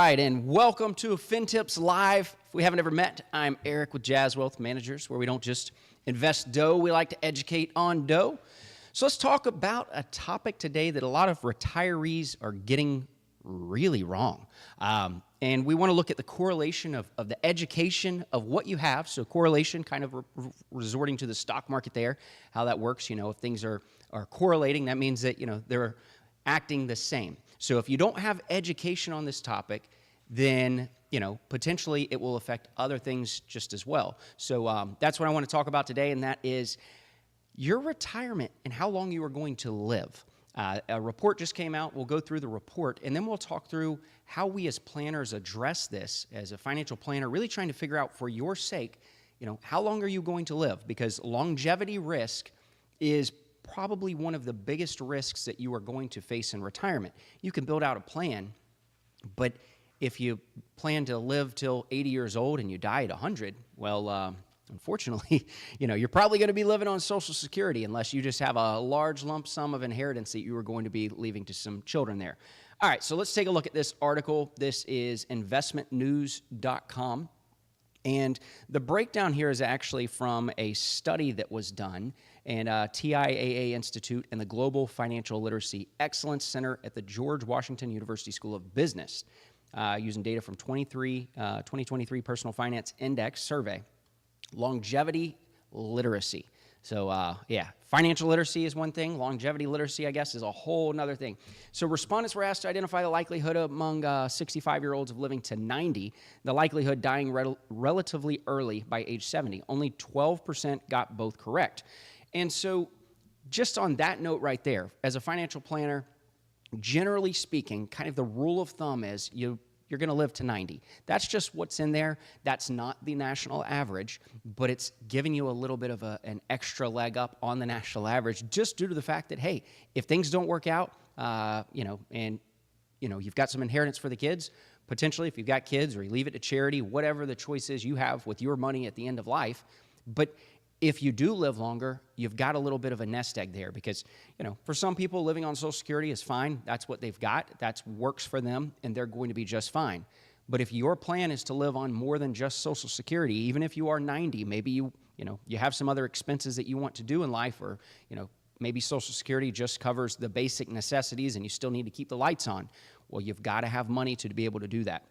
right, and welcome to FinTips Live. If we haven't ever met, I'm Eric with Jazz Wealth Managers, where we don't just invest dough, we like to educate on dough. So let's talk about a topic today that a lot of retirees are getting really wrong. And we want to look at the correlation of the education of what you have. So correlation, kind of resorting to the stock market there, how that works. If things are correlating, that means that, they're acting the same. So if you don't have education on this topic, then, potentially it will affect other things just as well. So that's what I want to talk about today, and that is your retirement and how long you are going to live. A report just came out. We'll go through the report, and then we'll talk through how we as planners address this as a financial planner, really trying to figure out for your sake, how long are you going to live? Because longevity risk is probably one of the biggest risks that you are going to face in retirement. You can build out a plan, but if you plan to live till 80 years old and you die at 100, well, unfortunately, you're probably going to be living on Social Security unless you just have a large lump sum of inheritance that you are going to be leaving to some children there. All right, so let's take a look at this article. This is investmentnews.com. And the breakdown here is actually from a study that was done and TIAA Institute and the Global Financial Literacy Excellence Center at the George Washington University School of Business, using data from 2023 Personal Finance Index survey. Longevity literacy. So financial literacy is one thing. Longevity literacy, I guess, is a whole nother thing. So respondents were asked to identify the likelihood among 65-year-olds of living to 90, the likelihood dying relatively early by age 70. Only 12% got both correct. And so just on that note right there, as a financial planner, generally speaking, kind of the rule of thumb is you're going to live to 90. That's just what's in there. That's not the national average, but it's giving you a little bit of an extra leg up on the national average just due to the fact that, hey, if things don't work out, and you've got some inheritance for the kids, potentially if you've got kids or you leave it to charity, whatever the choice is you have with your money at the end of life. But if you do live longer, you've got a little bit of a nest egg there because, for some people, living on Social Security is fine. That's what they've got. That works for them, and they're going to be just fine. But if your plan is to live on more than just Social Security, even if you are 90, maybe you have some other expenses that you want to do in life, or, maybe Social Security just covers the basic necessities and you still need to keep the lights on. Well, you've got to have money to be able to do that.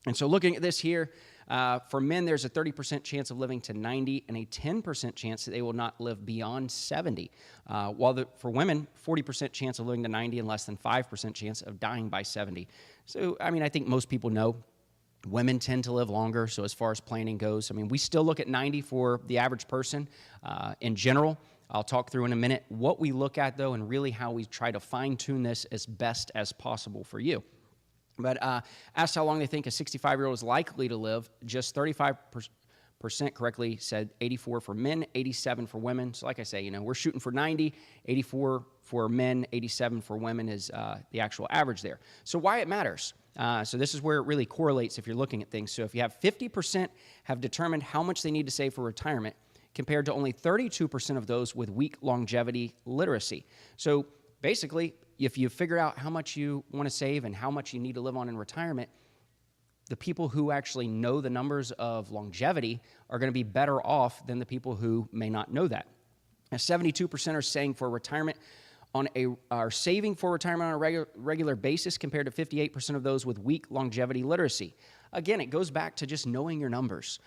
And so looking at this here, for men, there's a 30% chance of living to 90 and a 10% chance that they will not live beyond 70. While for women, 40% chance of living to 90 and less than 5% chance of dying by 70. So, I think most people know women tend to live longer. So as far as planning goes, we still look at 90 for the average person in general. I'll talk through in a minute what we look at, though, and really how we try to fine-tune this as best as possible for you. But asked how long they think a 65-year-old is likely to live, just 35% correctly said 84 for men, 87 for women. So like I say, we're shooting for 90, 84 for men, 87 for women is the actual average there. So why it matters. So this is where it really correlates if you're looking at things. So if you have 50% have determined how much they need to save for retirement, compared to only 32% of those with weak longevity literacy. So basically, if you figure out how much you want to save and how much you need to live on in retirement, the people who actually know the numbers of longevity are going to be better off than the people who may not know that. Now, 72% are saying for retirement are saving for retirement on a regular basis compared to 58% of those with weak longevity literacy. Again, it goes back to just knowing your numbers.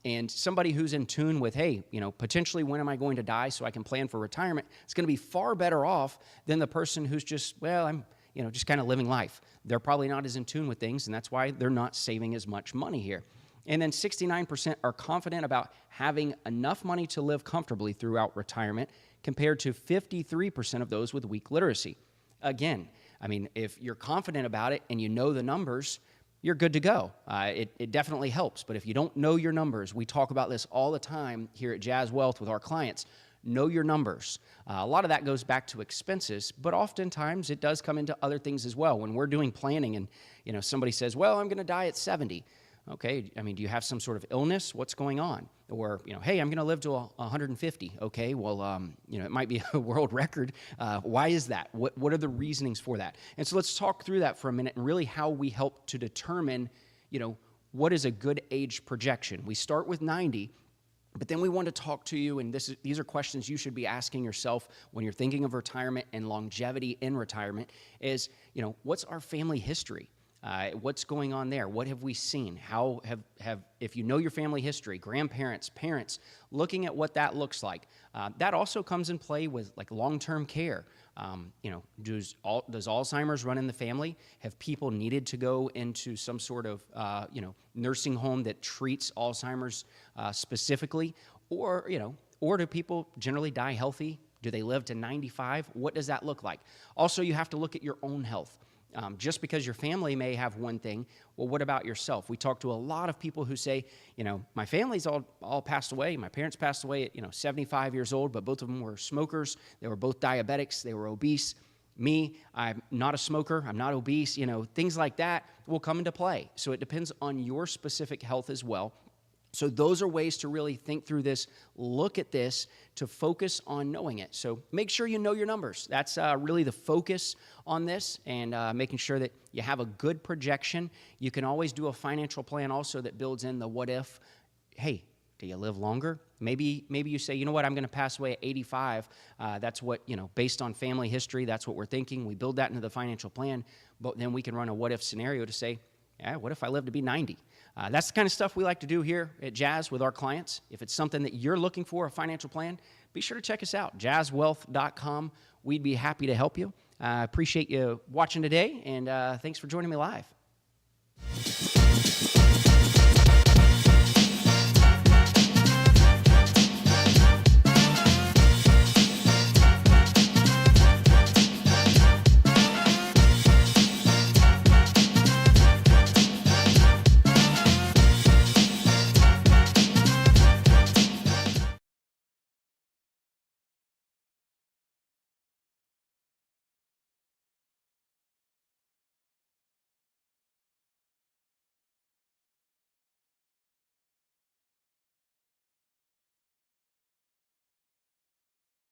And somebody who's in tune with, hey, potentially when am I going to die so I can plan for retirement, it's going to be far better off than the person who's just, I'm just kind of living life. They're probably not as in tune with things, and that's why they're not saving as much money here. And then 69% are confident about having enough money to live comfortably throughout retirement, compared to 53% of those with weak literacy. Again, if you're confident about it and you know the numbers, you're good to go. It definitely helps. But if you don't know your numbers, we talk about this all the time here at Jazz Wealth with our clients. Know your numbers. A lot of that goes back to expenses, but oftentimes it does come into other things as well. When we're doing planning and somebody says, well, I'm going to die at 70. Okay, I mean, do you have some sort of illness? What's going on? Or, hey, I'm going to live to 150. Okay, well, it might be a world record. Why is that? What are the reasonings for that? And so let's talk through that for a minute and really how we help to determine, what is a good age projection. We start with 90, but then we want to talk to you, and these are questions you should be asking yourself when you're thinking of retirement and longevity in retirement is, what's our family history? What's going on there? What have we seen? How if you know your family history, grandparents, parents, looking at what that looks like. That also comes in play with like long-term care. Does Alzheimer's run in the family? Have people needed to go into some sort of, nursing home that treats Alzheimer's specifically? Or do people generally die healthy? Do they live to 95? What does that look like? Also, you have to look at your own health. Just because your family may have one thing, well, what about yourself? We talk to a lot of people who say, my family's all passed away. My parents passed away at, 75 years old, but both of them were smokers. They were both diabetics. They were obese. Me, I'm not a smoker. I'm not obese. Things like that will come into play. So it depends on your specific health as well. So those are ways to really think through this, look at this, to focus on knowing it. So make sure you know your numbers. That's really the focus on this, and making sure that you have a good projection. You can always do a financial plan also that builds in the what if. Hey, do you live longer? Maybe you say, you know what, I'm going to pass away at 85. That's what, based on family history, that's what we're thinking. We build that into the financial plan, but then we can run a what if scenario to say, yeah, what if I live to be 90? That's the kind of stuff we like to do here at Jazz with our clients. If it's something that you're looking for, a financial plan, be sure to check us out, jazzwealth.com. We'd be happy to help you. I appreciate you watching today, and thanks for joining me live.